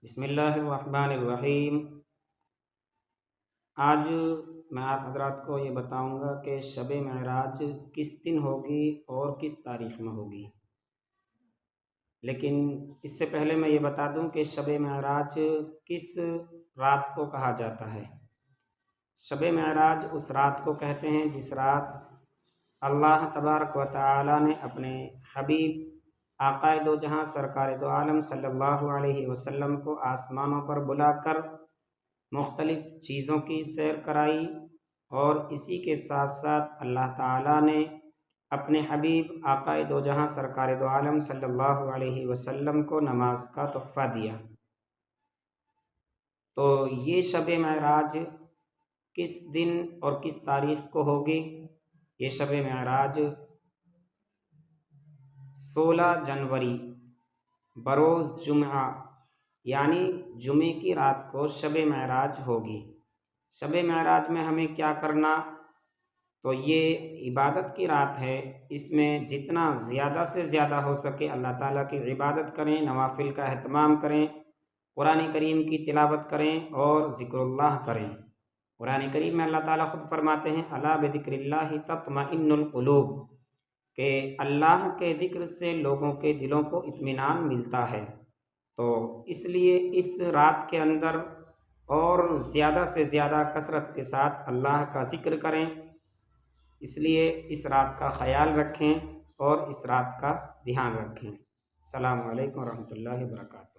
بسم اللہ الرحمن الرحیم۔ آج میں آپ حضرات کو یہ بتاؤں گا کہ شب معراج کس دن ہوگی اور کس تاریخ میں ہوگی۔ لیکن اس سے پہلے میں یہ بتا دوں کہ شب معراج کس رات کو کہا جاتا ہے۔ شب معراج اس رات کو کہتے ہیں جس رات اللہ تبارک و تعالی نے اپنے حبیب آقا دو جہاں سرکار دو عالم صلی اللہ علیہ وسلم کو آسمانوں پر بلا کر مختلف چیزوں کی سیر کرائی، اور اسی کے ساتھ ساتھ اللہ تعالیٰ نے اپنے حبیب آقا دو جہاں سرکار دو عالم صلی اللہ علیہ وسلم کو نماز کا تحفہ دیا۔ تو یہ شب معراج کس دن اور کس تاریخ کو ہوگی؟ یہ شب معراج 16 جنوری بروز جمعہ یعنی جمعے کی رات کو شب معراج ہوگی۔ شب معراج میں ہمیں کیا کرنا؟ تو یہ عبادت کی رات ہے، اس میں جتنا زیادہ سے زیادہ ہو سکے اللہ تعالیٰ کی عبادت کریں، نوافل کا اہتمام کریں، قرآن کریم کی تلاوت کریں اور ذکر اللہ کریں۔ قرآن کریم میں اللہ تعالیٰ خود فرماتے ہیں الا بذکر اللہ تطمئن القلوب، کہ اللہ کے ذکر سے لوگوں کے دلوں کو اطمینان ملتا ہے۔ تو اس لیے اس رات کے اندر اور زیادہ سے زیادہ کثرت کے ساتھ اللہ کا ذکر کریں، اس لیے اس رات کا خیال رکھیں اور اس رات کا دھیان رکھیں۔ السلام علیکم ورحمۃ اللہ وبرکاتہ۔